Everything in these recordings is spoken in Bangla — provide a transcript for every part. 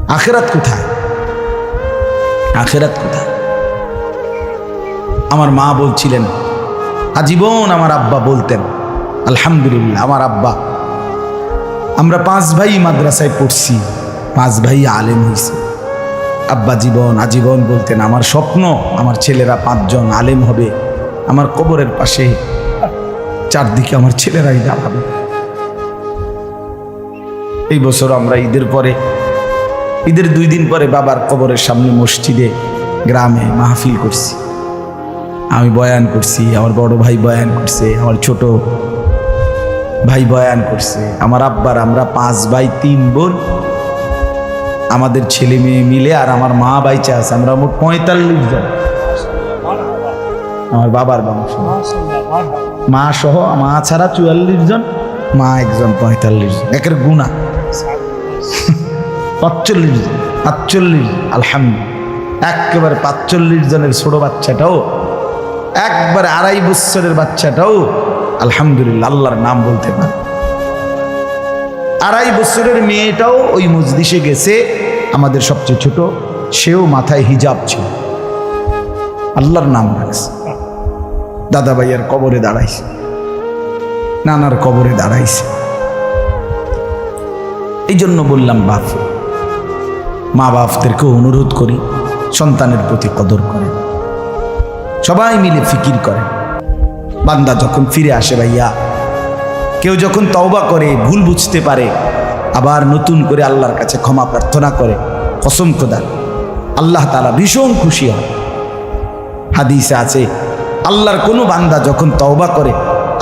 আখিরাত কোথায়? আখিরাত কোথায়? আমার মা বলছিলেন, আজীবন আমার আব্বা বলতেন, আলহামদুলিল্লাহ আমার আব্বা, আমরা 5 ভাই মাদ্রাসায় পড়ছি, 5 ভাই আলেম হয়েছে। আব্বা আজীবন বলতেন, আমার স্বপ্ন আমার ছেলেরা 5 জন আলেম হবে, আমার কবরের পাশে চারদিকে আমার ছেলেরাই দাঁড়াবে। এই বছর আমরা ঈদের 2 দিন পরে বাবার কবরের সামনে মসজিদে গ্রামে মাহফিল করছি। আমি বয়ান করছি, আমার বড় ভাই বয়ান করছে, আমার ছোট ভাই বয়ান করছে, আমার আব্বার, আমরা 5 ভাই 3 বোন, আমাদের ছেলে মেয়ে মিলে, আর আমার মা বাইচা আছে, আমরা মোট 45 জন। আমার বাবার বংশ, মা সহ, মা ছাড়া 44 জন, মা একজন, 45 জন, একের গুণা 45 জন, 45, আলহামদুলিল্লাহ। একেবারে 45 জনের ছোট বাচ্চাটাও, একবারে 2.5 বছরের বাচ্চাটাও আলহামদুলিল্লাহ আল্লাহর নাম বলতে পারে। 2.5 বছরের মেয়েটাও ওই মজলিসে গেছে, আমাদের সবচেয়ে ছোট, সেও মাথায় হিজাব ছিল, আল্লাহর নাম রাখছে। দাদা ভাইয়ার কবরে দাঁড়াইছে, নানার কবরে দাঁড়াইছে। এই জন্য বললাম, মা বাপদেরকে অনুরোধ করি, সন্তানের প্রতি কদর করেন, সবাই মিলে ফিকির করেন। বান্দা যখন ফিরে আসে ভাইয়া, কেউ যখন তওবা করে, ভুল বুঝতে পারে, আবার নতুন করে আল্লাহর কাছে ক্ষমা প্রার্থনা করে, কসম খোদার আল্লাহ তাআলা ভীষণ খুশি হয়। হাদিসে আছে, আল্লাহর কোনো বান্দা যখন তওবা করে,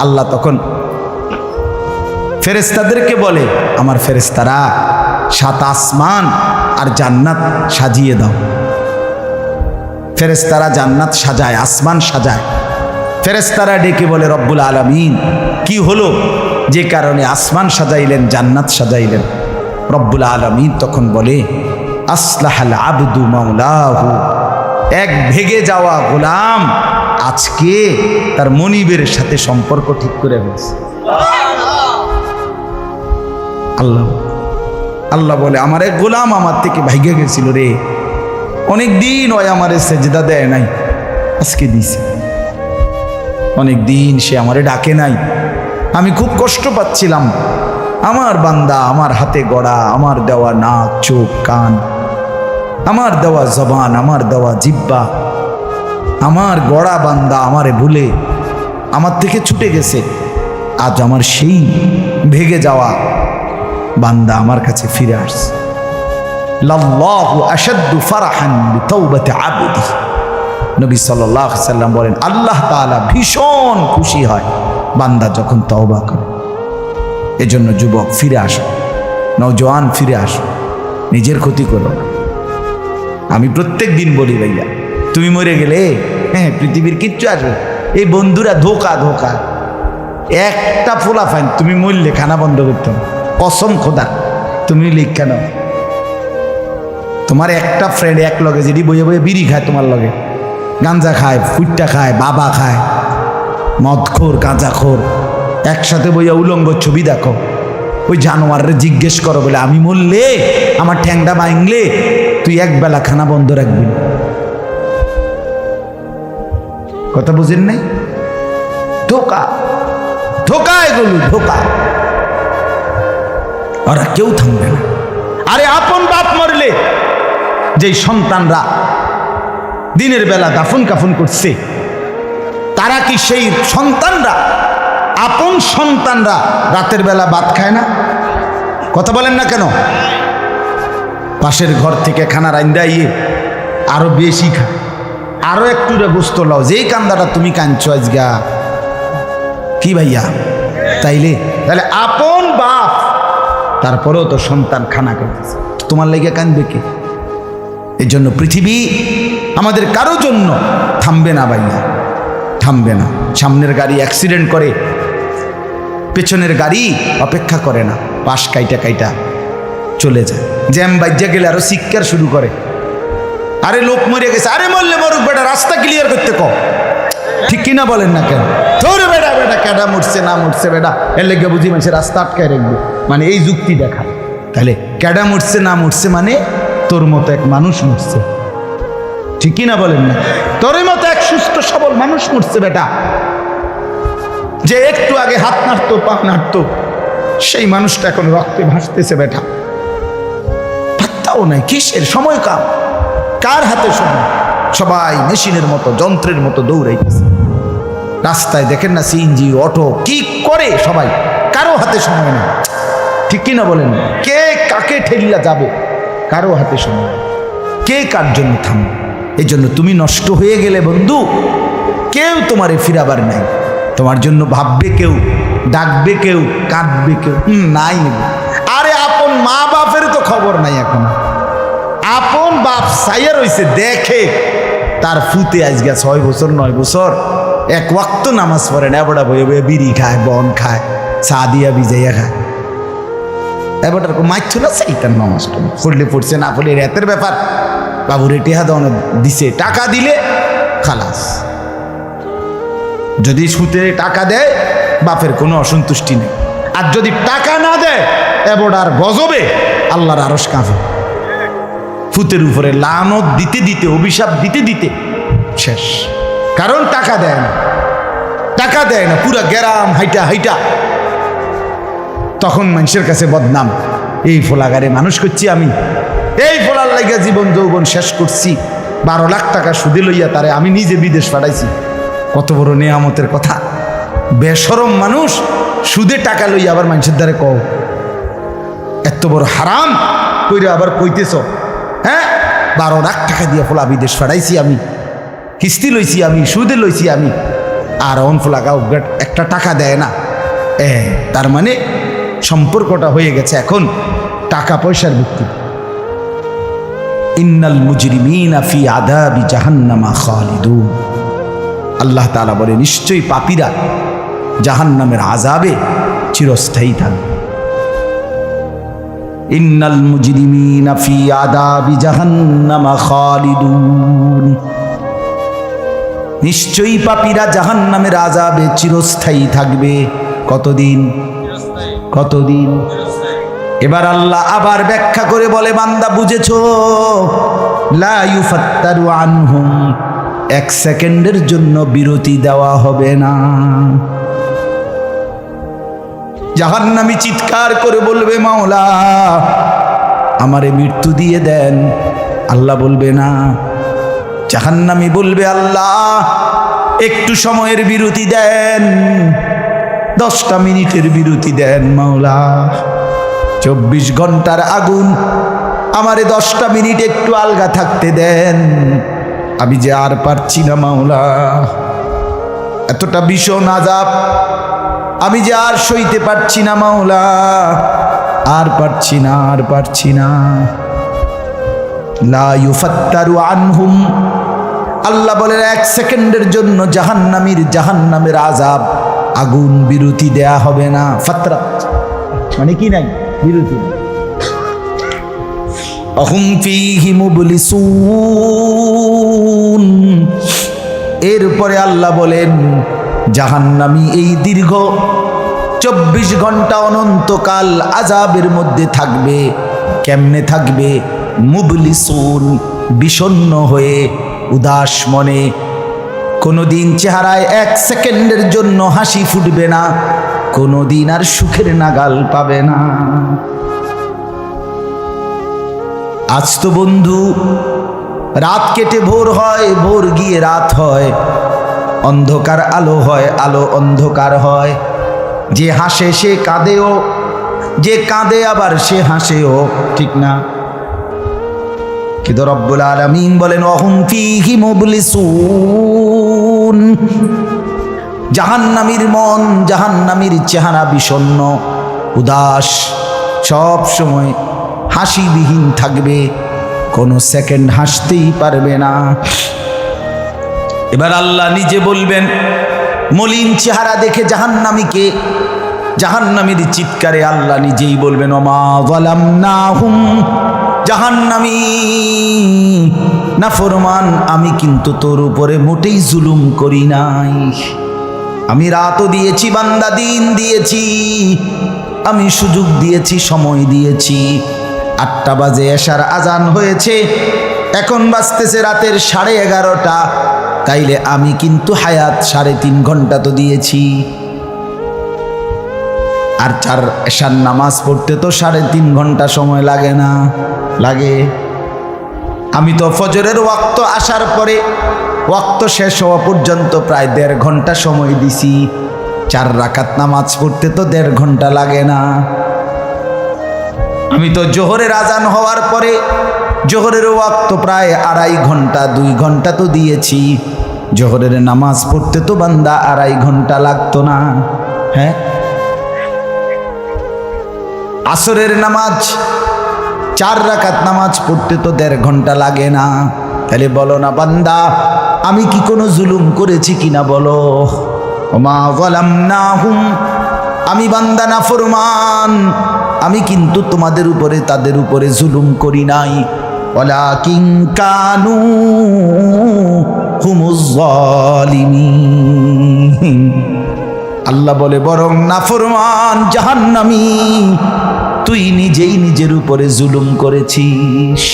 আল্লাহ তখন ফেরেশতাদেরকে বলে, আমার ফেরেশতারা 7 আসমান আর জান্নাত সাজিয়ে দাও। ফেরেশতারা জান্নাত সাজায়, আসমান সাজায়। ফেরেশতারা ডেকে বলে, রব্বুল আলামিন কি হলো যে কারণে আসমান সাজাইলেন, জান্নাত সাজাইলেন? রব্বুল আলামিন তখন বলে, আসলাহাল আবদু মাওলাহু, এক ভেগে যাওয়া গোলাম আজকে তার মনিবের সাথে সম্পর্ক ঠিক করে ফেলছে। আল্লাহ বলে, আমার এক গোলাম আমার থেকে ভাইগে গেছিল রে, অনেকদিন ওই আমারে সেজদা দেয় নাই, আজকে দিছে। অনেকদিন সে আমারে ডাকে নাই, আমি খুব কষ্ট পাচ্ছিলাম। আমার বান্দা আমার হাতে গড়া, আমার দেওয়া নাক, চোখ, কান, আমার দেওয়া জবান, আমার দেওয়া জিহ্বা, আমার গড়া বান্দা আমারে ভুলে আমার থেকে ছুটে গেছে। আজ আমার সেই ভেগে যাওয়া বান্দা আমার কাছে ফিরে আসছে। লাল্লাহু আশাদ্দু ফারাহান বিতাওবাতি আবদি, নবী সাল্লাল্লাহু আলাইহি সাল্লাম বলেন, আল্লাহ তাআলা ভীষণ খুশি হয় বান্দা যখন তওবা করে। এজন্য যুবক ফিরে আসো, নওজোয়ান ফিরে আসো, নিজের ক্ষতি করো না। আমি প্রত্যেক দিন বলি, ভাইয়া তুমি মরে গেলে পৃথিবীর কিচ্ছু আসবে, এই বন্ধুরা ধোকা, একটা ফোলা ফাইন, তুমি মরলে খানা বন্ধ করতে হবে, কসম খোদা। তুমি লিখা নাও, তোমার একটা ফ্রেন্ড এক লগে যেটি বইয়ে বইয়ে বিড়ি খায়, তোমার লগে গাঞ্জা খায়, ফুটটা খায়, বাবা খায়, মদখোর, গাঁজাখোর, একসাথে বইয়া উলঙ্গ ছবি দেখো, ওই জানোয়ারের জিজ্ঞেস করো বলে, আমি মরলে আমার ঠ্যাংটা ভাঙলে তুই একবেলা খানা বন্ধ রাখবি। কথা বুঝেন নাই? ধোকা, এগুলো ধোকা। ওরা কেউ থামবে না। আরে আপন বাপ মরলে যেই সন্তানরা দিনের বেলা দাফন কাফন করছে, তারা কি সেই সন্তানরা, আপন সন্তানরা রাতের বেলা ভাত খায় না? কথা বলেন না কেন? পাশের ঘর থেকে খানা রাইন্দা ইয়ে আরো বেশি খায়, আরো একটু গোস্ত লাও, যেই কান্দাটা তুমি কাঁদছো আজগা, কি ভাইয়া? তাহলে আপন বাপ, তারপরেও তো সন্তান খানা খাইতেছে, তোমার লেগে কাঁদবে কে? এই জন্য পৃথিবী আমাদের কারো জন্য থামবে না ভাইয়া, থামবে না। সামনের গাড়ি অ্যাক্সিডেন্ট করে, পেছনের গাড়ি অপেক্ষা করে না, পাশ কাইটা চলে যায়। জ্যাম বাজ্যা গেলে আরো চিৎকার শুরু করে, আরে লোক মরে গেছে, আরে মরলে মরুক বেটা, রাস্তা ক্লিয়ার করতে কও। ঠিক কিনা বলেন না কেন? তোর বেটা কেডা মরছে না মরছে বেটা, এর লেগে বুঝি মানুষের রাস্তা আটকায় রাখবে, মানে এই যুক্তি দেখা। তাহলে কেডা মরছে না মরছে মানে তোর মতো এক মানুষ মরছে, ঠিক কিনা বলেন না? তোর মতো এক সুস্থ সবল মানুষ মরছে বেটা, যে একটু আগে হাত নাড়তো পা নাড়তো, সেই মানুষটা এখন রক্তে ভাসতেছে বেটা। পাত্তাও নাই, কিসের সময় কার হাতে সময়? সবাই মেশিনের মতো যন্ত্রের মতো দৌড়াইতেছে। রাস্তায় দেখেন না সিএনজি অটো কি করে সবাই, কারো হাতে সময় নেই, ঠিক কিনা বলেন? কে কাকে ঠেলিয়া যাবে, কারো হাতে সময় নেই, কে কার জন্য থামবে। এই জন্য তুমি নষ্ট হয়ে গেলে বন্ধু, কেউ তোমারে ফিরাবার নাই। তোমার জন্য ভাববে কেউ, ডাকবে কেউ, কাঁদবে কেউ, নাই। আরে আপন মা বাপের তো খবর নাই এখন। আপন বাপ সাইয়া রইছে, দেখে তার ফুতে আজকে 6 বছর 9 বছর এক ওয়াক্ত নামাজ পড়ে না, এবড়া বয়ে বয়ে বিড়ি খায়, বন খায়, চা দিয়া ভিজাইয়া খায়। এবারটার মাইথ না সেইটার নামাজ পড়লে পড়ছে, না পড়লে রাতের ব্যাপার। বাবুরে টেহা দেওয়ানো দিছে, টাকা দিলে খালাস। যদি সুতে টাকা দেয় বাপের কোনো অসন্তুষ্টি নেই, আর যদি টাকা না দেয় এবড়ার গজবে আল্লাহর আরশ কাঁপে। ফুতের উপরে লানত দিতে দিতে, অভিশাপ দিতে দিতে শেষ। কারণ টাকা দেয় না, টাকা দেয় না, পুরা গ্রাম হাইটা হাইটা তখন মানুষের কাছে বদনাম। এই ফোলাগারে মানুষ করছি আমি, এই ফোলার লাইগা জীবন যৌবন শেষ করছি, 12 লাখ টাকা সুদে লইয়া তারে আমি নিজে বিদেশ পাঠাইছি। কত বড় নেয়ামতের কথা। বেশরম মানুষ সুদে টাকা লইয়া আবার মানুষের দ্বারে কও, এত বড় হারাম কইরা আবার কইতেছ, হ্যাঁ 12 লাখ টাকা দিয়ে ফোলা বিদেশ পাঠাইছি আমি, কিস্তি লইছি আমি, সুদে লইছি আমি, আর অন ফোলাগা একটা টাকা দেয় না। তার মানে সম্পর্কটা হয়ে গেছে এখন টাকা পয়সার ভিত্তিতে। ইন্নাল মুজরিমিনা ফি আযাবি জাহান্নামা খালিদুন। আল্লাহ তাআলা বলে নিশ্চয়ই পাপীরা জাহান্নামের আযাবে চিরস্থায়ী থাকবে। ইন্নাল মুজরিমিনা ফি আযাবি জাহান্নামা খালিদুন। নিশ্চয়ই পাপীরা জাহান্নামের আযাবে চিরস্থায়ী থাকবে। কতদিন? কতদিন? এবার আল্লাহ আবার ব্যাখ্যা করে বলে, বান্দা বুঝেছো? লা ইউফাত্তারু আনহুম, 1 সেকেন্ডের জন্য বিরতি দেওয়া হবে না। জাহান্নামী চিৎকার করে বলবে, মাওলা আমারে মৃত্যু দিয়ে দেন। আল্লাহ বলবে না। জাহান্নামী বলবে, আল্লাহ একটু সময়ের বিরতি দেন, 10টা মিনিটের বিরতি দেন মাওলা। 24 ঘন্টার আগুন, আমারে 10টা মিনিট একটু আলগা থাকতে দেন, আমি যে আর পারছি না মাওলা। এতটা ভীষণ আযাব আমি যে আর সইতে পারছি না মাওলা, আর পারছি না, আর পারছি না। লা ইউফাত্তারু আনহুম, আল্লাহ বলেন 1 সেকেন্ডের জন্য জাহান্নামের আযাব, আগুন বিরতি দেয়া হবে না। ফাতরা মানে কি নাই? বিরতি। আহুম ফীহি মুবলিসুন। এরপরে আল্লাহ বলেন জাহান্নামী এই দীর্ঘ 24 ঘন্টা অনন্তকাল আযাবের মধ্যে থাকবে। কেমনে থাকবে? মুবলিসুন, বিষণ্ণ হয়ে, উদাস মনে। কোনোদিন চেহারায় 1 সেকেন্ডের জন্য হাসি ফুটবে না, কোনোদিন আর সুখের নাগাল পাবে না। আজ তো বন্ধু রাত কেটে ভোর হয়, ভোর গিয়ে রাত হয়, অন্ধকার আলো হয়, আলো অন্ধকার হয়। যে হাসে সে কাঁদেও, যে কাঁদে আবার সে হাসেও, ঠিক না? কিন্তু রব্বুল আলামিন বলেন ওয়াহুম ফীহি মুবলিসুন। জাহান্নামীর মন, জাহান্নামীর চেহারা বিষণ্ণ, উদাস, সব সময় হাসিবিহীন থাকবে, কোনো সেকেন্ড হাসতেই পারবে না। এবার আল্লাহ নিজে বলবেন, মলিন চেহারা দেখে জাহান্নামীকে, জাহান্নামীর চিৎকারে আল্লাহ নিজেই বলবেন ওমা যালামনাহুম, জাহান্নামী নাফরমান, আমি কিন্তু তোর উপরে মোটেই জুলুম করি নাই। আমি রাতও দিয়েছি বান্দা, দিন দিয়েছি, আমি সুযোগ দিয়েছি, সময় দিয়েছি, 8টা বাজে এশার আজান হয়েছে, এখন বাজতেছে রাতের 11:30। তাইলে আমি কিন্তু হায়াত 3.5 ঘন্টা তো দিয়েছি। আর 4 এশার নামাজ পড়তে তো 3.5 ঘন্টা সময় লাগে না? লাগে। আমি তো ফজরের ওয়াক্ত আসার পরে ওয়াক্ত শেষ হওয়া পর্যন্ত প্রায় 1.5 ঘন্টা সময় দিছি। 4 রাকাত নামাজ পড়তে তো 1.5 ঘন্টা লাগে না? আমি তো জোহরের আজান হওয়ার পরে জোহরের ওয়াক্ত প্রায় 2.5 ঘন্টা 2 ঘন্টা তো দিয়েছি। জোহরের নামাজ পড়তে তো বান্দা 2.5 ঘন্টা লাগতো না? হ্যাঁ। আসরের নামাজ 4 রাকাত নামাজ পড়তে তো 1.5 ঘন্টা লাগে না? তাহলে বলো না বান্দা, আমি কি কোনো জুলুম করেছি কিনা বলো? ওমা যালামনাহুম, আমি বান্দা নাফরমান, আমি কিন্তু তোমাদের উপরে তাদের উপরে জুলুম করি নাই। ওয়ালাকিন কানু হুমুজ জালিমিন। আল্লাহ বলে বরং নাফরমান জাহান্নামী, তুই নিজেই নিজের উপরে জুলুম করেছিস।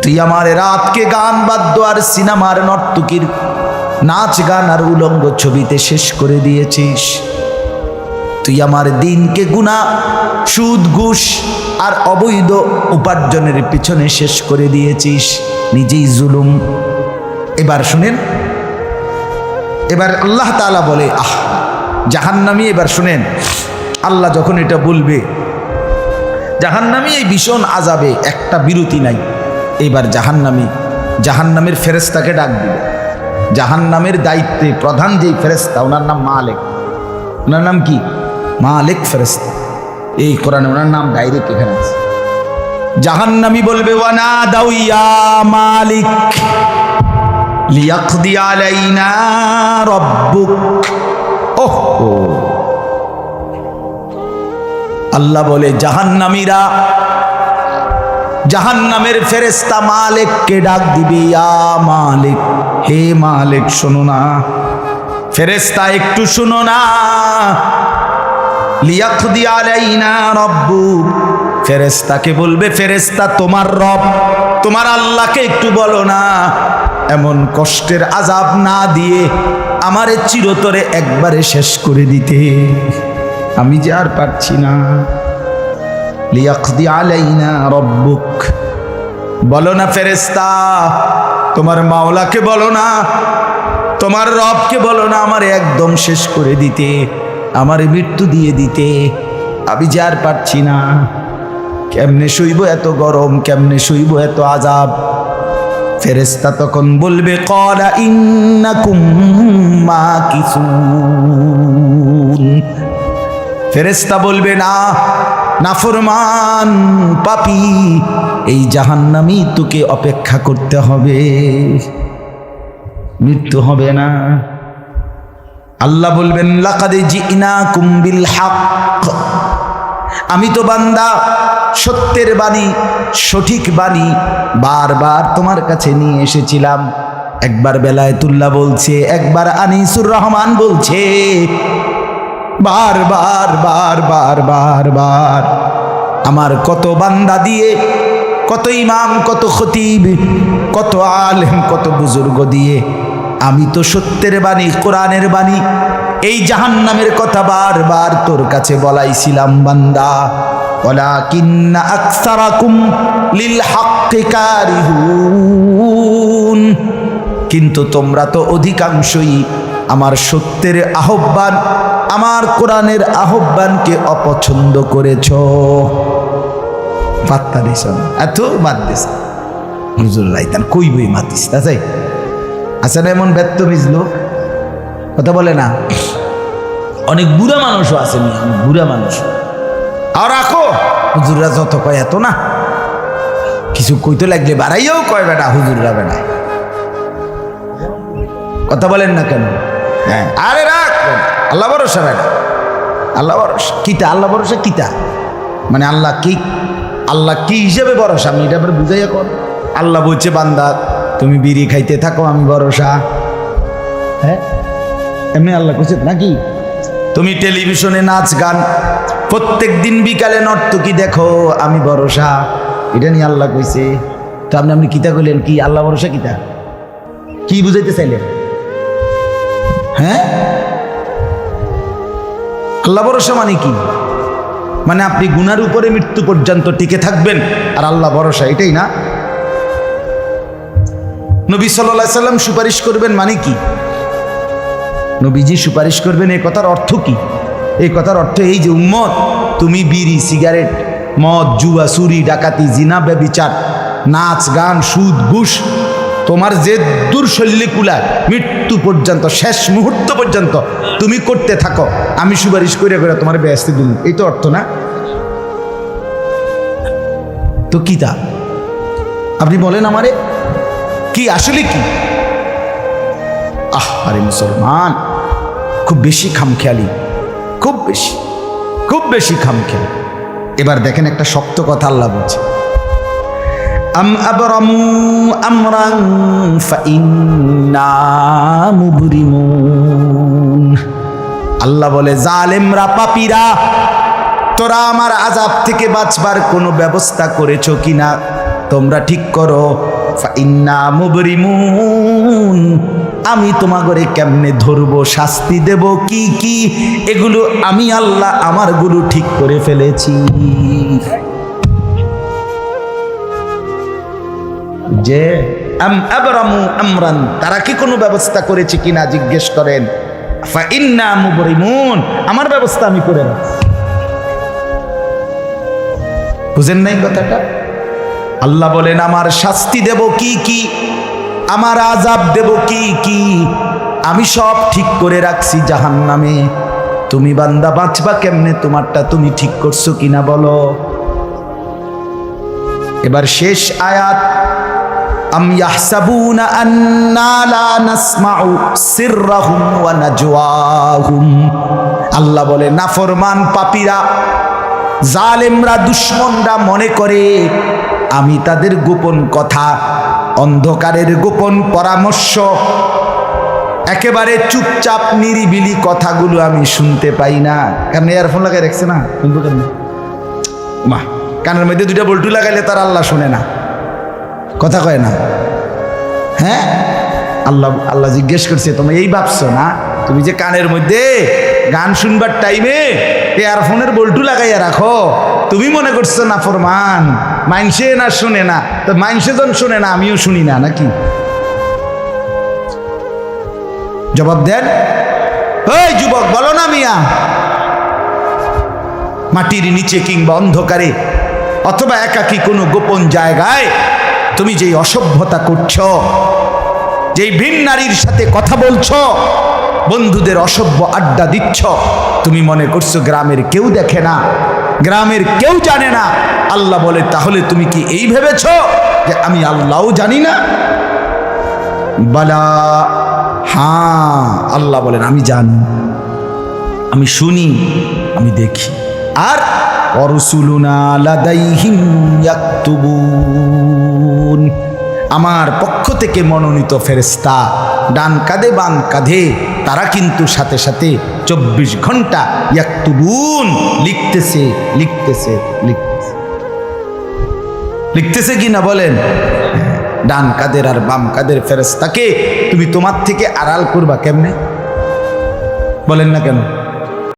তুই আমার রাতকে গান বাদ্য আর সিনেমার নর্তকীর নাচ গান আর উলঙ্গ ছবিতে শেষ করে দিয়েছিস। তুই আমার দিনকে গুনাহ, সুদ, ঘুষ আর অবৈধ উপার্জনের পিছনে শেষ করে দিয়েছিস। নিজেই জুলুম। এবার শুনেন, এবার আল্লাহ তাআলা বলে জাহান্নামী, এবার শুনেন আল্লাহ যখন এটা বলবে জাহান্নামী এই ভীষণ আযাবে একটা বিরতি নাই। এবার জাহান্নামের ফেরেশতাকে ডাক দিবে। জাহান্নামের দায়িত্বে প্রধান যেই ফেরেশতা, ওনার নাম মালিক। ওনার নাম কি? মালিক ফেরেশতা। এই কোরআনে ওনার নাম ডাইরেক্ট এখানে আছে। জাহান্নামী বলবে ওয়ানাদাউ ইয়া মালিক লিয়াকদি আলাইনা রাব্বুক। ওহো, আল্লাহ বলে জাহান্নামীরা, জাহান্নামের ফেরেশতা মালিককে ডাক দিবে, ইয়া মালিক, হে মালিক শোনো না, ফেরেশতা একটু শোনো না। লিয়াকদি আলাইনা রাব্বুক, ফেরেশতাকে বলবে ফেরেশতা তোমার রব, তোমার আল্লাহকে একটু বলো না এমন কষ্টের আযাব না দিয়ে আমারে চিরতরে একবারে শেষ করে দিতে, আমি যে আর পারছি না। লিয়াকদি আলাইনা রাব্বুক, বলো না ফেরেশতা, তোমার মাওলাকে বলো না, তোমার রবকে বলো না আমারে একদম শেষ করে দিতে, আমারে মৃত্যু দিয়ে দিতে, আমি যে আর পারছি না। কেমনে সইব এত গরম, কেমনে সইব এত আযাব? ফেরেশতা তখন বলবে ক্বালা ইন্নাকুম মাকিসুন। ফেরেশতা বলবে না, নাফরমান পাপী, এই জাহান্নামী তোকে অপেক্ষা করতে হবে, মৃত্যু হবে না। আল্লাহ বলবেন লাকাদ জিনাকুম বিল হক, আমি তো বান্দা সত্যের বাণী, সঠিক বাণী বারবার তোমার কাছে নিয়ে এসেছিলাম। একবার বেলায়েতুল্লাহ বলছে, একবার আনিসুর রহমান বলছে, বারবার বারবার বারবার আমার কত বান্দা দিয়ে, কত ইমাম, কত খতিব, কত আলেম, কত বুজুর্গ দিয়ে আমি তো সত্যের বাণী, কোরআনের বাণী, এই জাহান্নামের কথা বারবার তোর কাছে বলাইছিলাম বান্দা। ওয়ালাকিন্না আকসারাকুম লিল হাক্কি কারিহুন, কিন্তু তোমরা তো অধিকাংশই আমার সত্যের আহ্বান, আমার কোরআনের আহ্বানকে অপছন্দ করেছো। পাত্তা দিছ না, এত বাদ দিস হুজুর লাইতান কই বই মাতিস তাই আছে না এমন ব্যর্থবিজ লোক, কথা বলে না। অনেক বুড়া মানুষও আছে, অনেক বুড়া মানুষ। আর রাখো হুজুররা যত কয় এত না, কিছু কইতে লাগলে বাড়াইয়াও কয় বেটা হুজুররা বেটা, কথা বলেন না কেন? হ্যাঁ, আরে রাখ, আল্লাহ ভরসা বেটা, আল্লাহ ভরসা কিতা, আল্লাহ ভরসা কিতা মানে আল্লাহ কি, আল্লাহ কি হিসেবে ভরসা আমি এটা আবার বুঝাইয়া কর। আল্লাহ বলছে বান্দা তুমি বিড়ি খাইতে থাকো আমি ভরসা, হ্যাঁ এমনি আল্লাহ কইছে নাকি? তুমি টেলিভিশনে নাচ গান প্রত্যেক দিন বিকালে নর্তকী দেখো, আমি ভরসা, এটা নিয়ে আল্লাহ কইছে। তো আপনি কিতা কইলেন? কি আল্লাহ ভরসা? কিতা কি বুঝাইতে চাইলেন? হ্যাঁ, আল্লাহ ভরসা মানে কি? মানে আপনি গুনার উপরে মৃত্যু পর্যন্ত টিকে থাকবেন আর আল্লাহ ভরসা, এটাই না? নবী সাল্লাল্লাহু আলাইহি সাল্লাম সুপারিশ করবেন মানে কি? নবীজি সুপারিশ করবেন, এই কথার অর্থ কি? এই কথার অর্থ এই যে উম্মত, তুমি বিড়ি, সিগারেট, মদ, জুয়া, চুরি, ডাকাতি, জিনা, ব্যভিচার, নাচ, গান, সুদ, ঘুষ, তোমার যে দুর্শল্যে কুলায় মৃত্যু পর্যন্ত, শেষ মুহূর্ত পর্যন্ত তুমি করতে থাকো, আমি সুপারিশ করে করে তোমার বেহেশতে দিন। এই তো অর্থ না? তো কি তা আপনি বলেন আমারে, কি আসলে কি? আরে মুসলমান, খুব বেশি খামখেয়ালি, খুব বেশি খামখেয়ালি। এবার দেখেন একটা শক্ত কথা আল্লাহ বলছে, আম আবরামু আমরান ফাইন্না মুবরিমুন। আল্লাহ বলে, জালেমরা, পাপীরা, তোরা আমার আযাব থেকে বাঁচবার কোনো ব্যবস্থা করেছো কিনা তোমরা ঠিক করো। ফাইন্না মুবরিমুন, আমি তোমাগরে কেমনে ধরবো, শাস্তি দেব কি কি, এগুলো আমি আল্লাহ আমারগুলো ঠিক করে ফেলেছি। যে আম আবরামু আমরান, তারা কি কোনো ব্যবস্থা করেছে কিনা জিজ্ঞেস করেন। ফাইন্না মুবরিমুন, আমার ব্যবস্থা আমি করে রাখছি। বুঝেন নাই কথাটা? আল্লাহ বলেন, আমার শাস্তি দেব কি কি, আমার আযাব দেব কি কি, আমি সব ঠিক করে রাখছি জাহান্নামে। তুমি বান্দা বাঁচবা কেমনে, তোমারটা তুমি ঠিক করছো কিনা বলো। এবার শেষ আয়াত, আম ইয়াহসাবুনা আন্না লা নাসমাউ সিররাহুম ওয়া নাজওয়াহুম। আল্লাহ বলে, নাফরমান, পাপীরা, জালেমরা, দুশমনরা মনে করে আমি তাদের গোপন কথা, অন্ধকারের গোপন পরামর্শ, একেবারে চুপচাপ নিরিবিলি কথাগুলো আমি শুনতে পাই না। কারণ ইয়ারফোন লাগাই রাখছে না, শুনবো কেন? মা, কানের মধ্যে দুইটা বল্টু লাগাইলে তার আল্লাহ শুনে না, কথা কয় না। হ্যাঁ, আল্লাহ জিজ্ঞেস করছে, তুমি এই ভাবছো না তুমি যে কানের মধ্যে গান শুনবার টাইমে ইয়ারফোনের বল্টু লাগাইয়া রাখো, তুমি মনে করছো না ফরমান, মাইনসে না শুনে না, তো মাইনসে যখন শুনে না আমিও শুনি না নাকি? জবাব দেন, ওই যুবক, বলো না মিয়া। মাটির নিচে কিংবা অন্ধকারে অথবা একাকী কোনো গোপন জায়গায় তুমি যেই অসভ্যতা করছো, যেই ভিন নারীর সাথে কথা বলছো, বন্ধুদের অসভ্য আড্ডা দিচ্ছ, তুমি মনে করছো গ্রামের কেউ দেখে না, গ্রামের কেউ জানে না। আল্লাহ বলে, তাহলে তুমি কি এই ভেবেছ যে আমি আল্লাহও জানি না? বালা, হ্যাঁ, আল্লাহ বলেন আমি জানি, আমি শুনি, আমি দেখি। আর অরসুলুনা লাদাইহিম ইয়াকতুবুন, আমার পক্ষ থেকে মনোনীত ফেরেশতা ডান কাঁধে বাম কাঁধে, তারা কিন্তু সাথে সাথে 24 ঘন্টা ইয়াকতুবুন, লিখতেছে লিখতেছে লিখতেছে লিখতেছে কি না বলেন? ডান কাঁধের আর বাম কাঁধের ফেরেশতাকে তুমি তোমার থেকে আড়াল করবা কেমনে? বলেন না কেন?